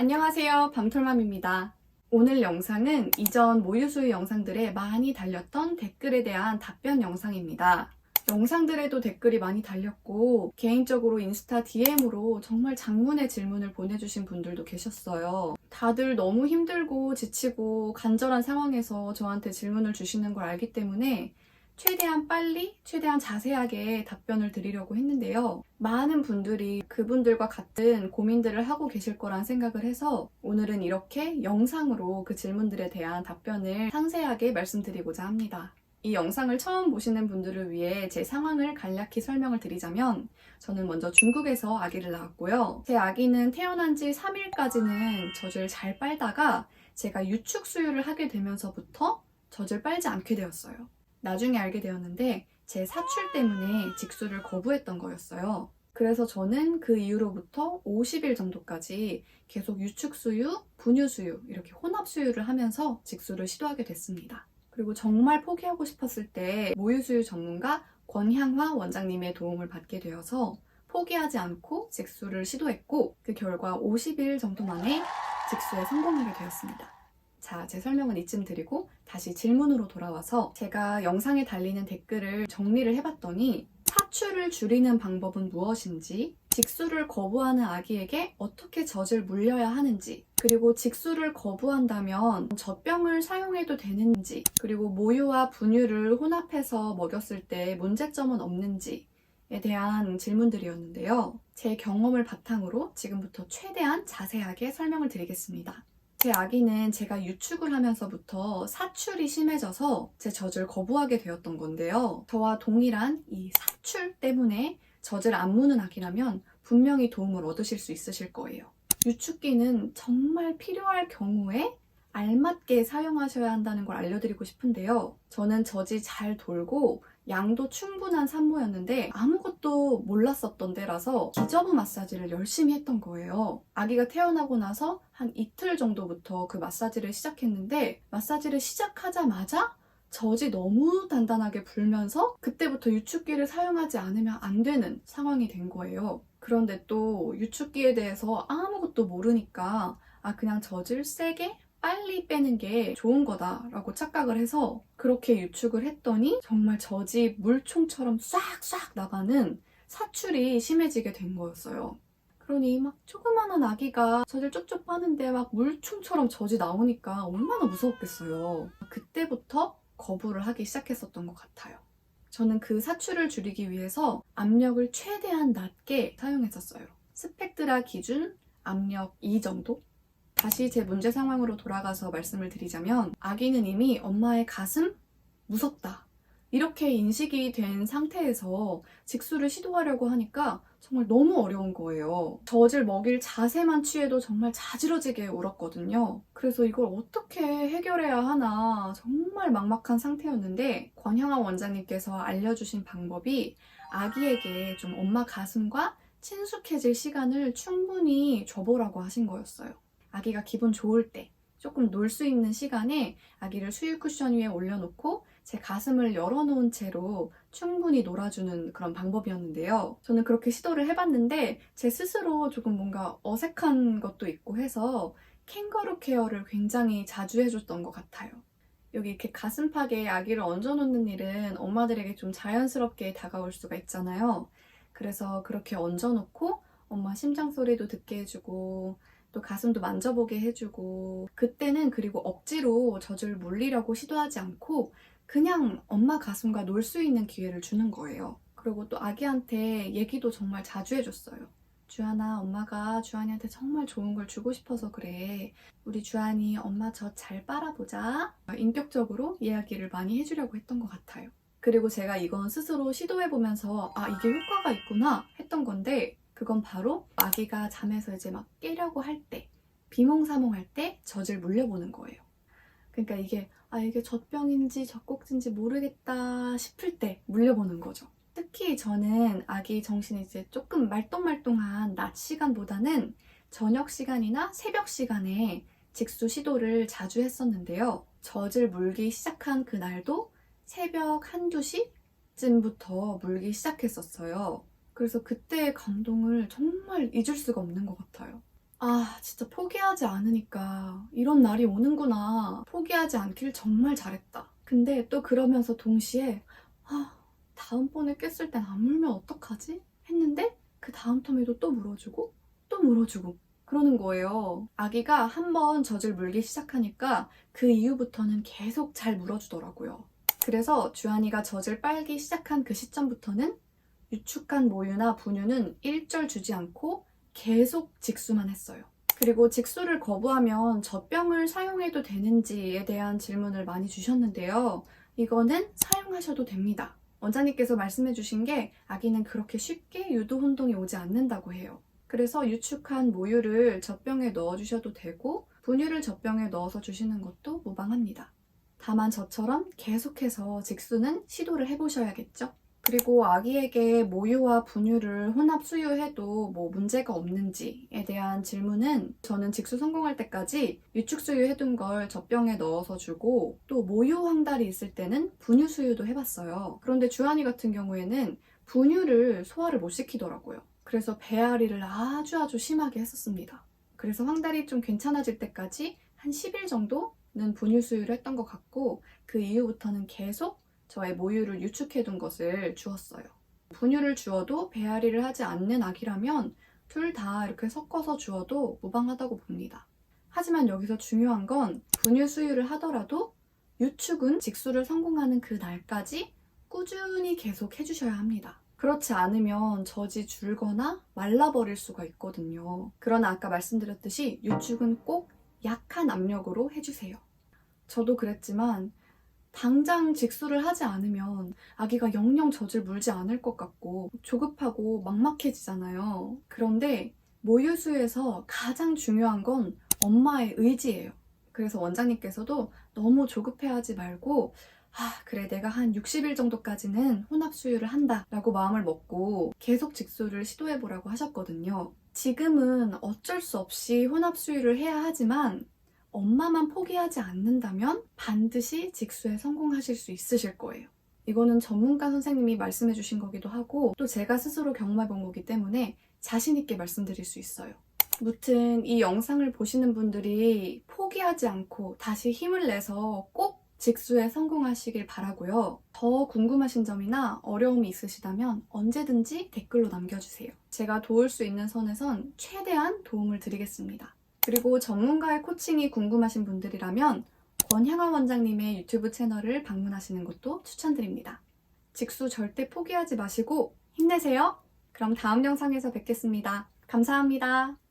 안녕하세요, 밤톨맘입니다. 오늘 영상은 이전 모유수유 영상들에 많이 달렸던 댓글에 대한 답변 영상입니다. 영상들에도 댓글이 많이 달렸고 개인적으로 인스타 DM으로 정말 장문의 질문을 보내주신 분들도 계셨어요. 다들 너무 힘들고 지치고 간절한 상황에서 저한테 질문을 주시는 걸 알기 때문에 최대한 빨리, 최대한 자세하게 답변을 드리려고 했는데요. 많은 분들이 그분들과 같은 고민들을 하고 계실 거란 생각을 해서 오늘은 이렇게 영상으로 그 질문들에 대한 답변을 상세하게 말씀드리고자 합니다. 이 영상을 처음 보시는 분들을 위해 제 상황을 간략히 설명을 드리자면 저는 먼저 중국에서 아기를 낳았고요. 제 아기는 태어난 지 3일까지는 젖을 잘 빨다가 제가 유축 수유를 하게 되면서부터 젖을 빨지 않게 되었어요. 나중에 알게 되었는데 제 사출 때문에 직수를 거부했던 거였어요. 그래서 저는 그 이후로부터 50일 정도까지 계속 유축 수유, 분유 수유 이렇게 혼합 수유를 하면서 직수를 시도하게 됐습니다. 그리고 정말 포기하고 싶었을 때 모유수유 전문가 권향화 원장님의 도움을 받게 되어서 포기하지 않고 직수를 시도했고 그 결과 50일 정도 만에 직수에 성공하게 되었습니다. 자, 제 설명은 이쯤 드리고 다시 질문으로 돌아와서 제가 영상에 달리는 댓글을 정리를 해봤더니 사출을 줄이는 방법은 무엇인지, 직수를 거부하는 아기에게 어떻게 젖을 물려야 하는지, 그리고 직수를 거부한다면 젖병을 사용해도 되는지, 그리고 모유와 분유를 혼합해서 먹였을 때 문제점은 없는지에 대한 질문들이었는데요. 제 경험을 바탕으로 지금부터 최대한 자세하게 설명을 드리겠습니다. 제 아기는 제가 유축을 하면서부터 사출이 심해져서 제 젖을 거부하게 되었던 건데요. 저와 동일한 이 사출 때문에 젖을 안 무는 아기라면 분명히 도움을 얻으실 수 있으실 거예요. 유축기는 정말 필요할 경우에 알맞게 사용하셔야 한다는 걸 알려드리고 싶은데요. 저는 젖이 잘 돌고 양도 충분한 산모였는데 아무것도 몰랐었던 때라서 기저부 마사지를 열심히 했던 거예요. 아기가 태어나고 나서 한 이틀 정도부터 그 마사지를 시작했는데 마사지를 시작하자마자 젖이 너무 단단하게 불면서 그때부터 유축기를 사용하지 않으면 안 되는 상황이 된 거예요. 그런데 또 유축기에 대해서 아무것도 모르니까 그냥 젖을 세게 빨리 빼는 게 좋은 거다라고 착각을 해서 그렇게 유축을 했더니 정말 젖이 물총처럼 싹싹 나가는 사출이 심해지게 된 거였어요. 그러니 막 조그마한 아기가 젖을 쪽쪽 빠는데 막 물총처럼 젖이 나오니까 얼마나 무서웠겠어요. 그때부터 거부를 하기 시작했었던 것 같아요. 저는 그 사출을 줄이기 위해서 압력을 최대한 낮게 사용했었어요. 스펙트라 기준 압력 2 정도? 다시 제 문제 상황으로 돌아가서 말씀을 드리자면 아기는 이미 엄마의 가슴? 무섭다. 이렇게 인식이 된 상태에서 직수를 시도하려고 하니까 정말 너무 어려운 거예요. 젖을 먹일 자세만 취해도 정말 자지러지게 울었거든요. 그래서 이걸 어떻게 해결해야 하나 정말 막막한 상태였는데 권향아 원장님께서 알려주신 방법이 아기에게 좀 엄마 가슴과 친숙해질 시간을 충분히 줘보라고 하신 거였어요. 아기가 기분 좋을 때 조금 놀 수 있는 시간에 아기를 수유 쿠션 위에 올려놓고 제 가슴을 열어놓은 채로 충분히 놀아주는 그런 방법이었는데요. 저는 그렇게 시도를 해봤는데 제 스스로 조금 뭔가 어색한 것도 있고 해서 캥거루 케어를 굉장히 자주 해줬던 것 같아요. 여기 이렇게 가슴팍에 아기를 얹어놓는 일은 엄마들에게 좀 자연스럽게 다가올 수가 있잖아요. 그래서 그렇게 얹어놓고 엄마 심장 소리도 듣게 해주고 또 가슴도 만져보게 해주고 그때는 그리고 억지로 젖을 물리려고 시도하지 않고 그냥 엄마 가슴과 놀 수 있는 기회를 주는 거예요. 그리고 또 아기한테 얘기도 정말 자주 해줬어요. 주한아, 엄마가 주한이한테 정말 좋은 걸 주고 싶어서 그래. 우리 주한이 엄마 젖 잘 빨아보자. 인격적으로 이야기를 많이 해주려고 했던 것 같아요. 그리고 제가 이건 스스로 시도해보면서 이게 효과가 있구나 했던 건데 그건 바로 아기가 잠에서 이제 막 깨려고 할 때, 비몽사몽할 때 젖을 물려보는 거예요. 그러니까 이게 젖병인지 젖꼭지인지 모르겠다 싶을 때 물려보는 거죠. 특히 저는 아기 정신이 이제 조금 말똥말똥한 낮 시간보다는 저녁 시간이나 새벽 시간에 직수 시도를 자주 했었는데요. 젖을 물기 시작한 그날도 새벽 1, 2시쯤부터 물기 시작했었어요. 그래서 그때의 감동을 정말 잊을 수가 없는 것 같아요. 아, 진짜 포기하지 않으니까 이런 날이 오는구나. 포기하지 않길 정말 잘했다. 근데 또 그러면서 동시에 아, 다음번에 깼을 땐 안 물면 어떡하지? 했는데 그 다음 텀에도 또 물어주고 또 물어주고 그러는 거예요. 아기가 한번 젖을 물기 시작하니까 그 이후부터는 계속 잘 물어주더라고요. 그래서 주한이가 젖을 빨기 시작한 그 시점부터는 유축한 모유나 분유는 일절 주지 않고 계속 직수만 했어요. 그리고 직수를 거부하면 젖병을 사용해도 되는지에 대한 질문을 많이 주셨는데요. 이거는 사용하셔도 됩니다. 원장님께서 말씀해 주신 게 아기는 그렇게 쉽게 유도 혼동이 오지 않는다고 해요. 그래서 유축한 모유를 젖병에 넣어주셔도 되고 분유를 젖병에 넣어서 주시는 것도 무방합니다. 다만 저처럼 계속해서 직수는 시도를 해보셔야겠죠? 그리고 아기에게 모유와 분유를 혼합 수유해도 뭐 문제가 없는지에 대한 질문은 저는 직수 성공할 때까지 유축 수유 해둔 걸 젖병에 넣어서 주고 또 모유 황달이 있을 때는 분유 수유도 해봤어요. 그런데 주한이 같은 경우에는 분유를 소화를 못 시키더라고요. 그래서 배앓이를 아주 심하게 했었습니다. 그래서 황달이 좀 괜찮아질 때까지 한 10일 정도는 분유 수유를 했던 것 같고 그 이후부터는 계속 저의 모유를 유축해둔 것을 주었어요. 분유를 주어도 배앓이를 하지 않는 아기라면 둘 다 이렇게 섞어서 주어도 무방하다고 봅니다. 하지만 여기서 중요한 건 분유 수유를 하더라도 유축은 직수를 성공하는 그 날까지 꾸준히 계속 해주셔야 합니다. 그렇지 않으면 젖이 줄거나 말라버릴 수가 있거든요. 그러나 아까 말씀드렸듯이 유축은 꼭 약한 압력으로 해주세요. 저도 그랬지만 당장 직수를 하지 않으면 아기가 영영 젖을 물지 않을 것 같고 조급하고 막막해지잖아요. 그런데 모유수유에서 가장 중요한 건 엄마의 의지예요. 그래서 원장님께서도 너무 조급해하지 말고 그래 내가 한 60일 정도까지는 혼합수유를 한다 라고 마음을 먹고 계속 직수를 시도해보라고 하셨거든요. 지금은 어쩔 수 없이 혼합수유를 해야 하지만 엄마만 포기하지 않는다면 반드시 직수에 성공하실 수 있으실 거예요. 이거는 전문가 선생님이 말씀해 주신 거기도 하고 또 제가 스스로 경험해 본 거기 때문에 자신 있게 말씀드릴 수 있어요. 무튼 이 영상을 보시는 분들이 포기하지 않고 다시 힘을 내서 꼭 직수에 성공하시길 바라고요. 더 궁금하신 점이나 어려움이 있으시다면 언제든지 댓글로 남겨주세요. 제가 도울 수 있는 선에선 최대한 도움을 드리겠습니다. 그리고 전문가의 코칭이 궁금하신 분들이라면 권향아 원장님의 유튜브 채널을 방문하시는 것도 추천드립니다. 직수 절대 포기하지 마시고 힘내세요. 그럼 다음 영상에서 뵙겠습니다. 감사합니다.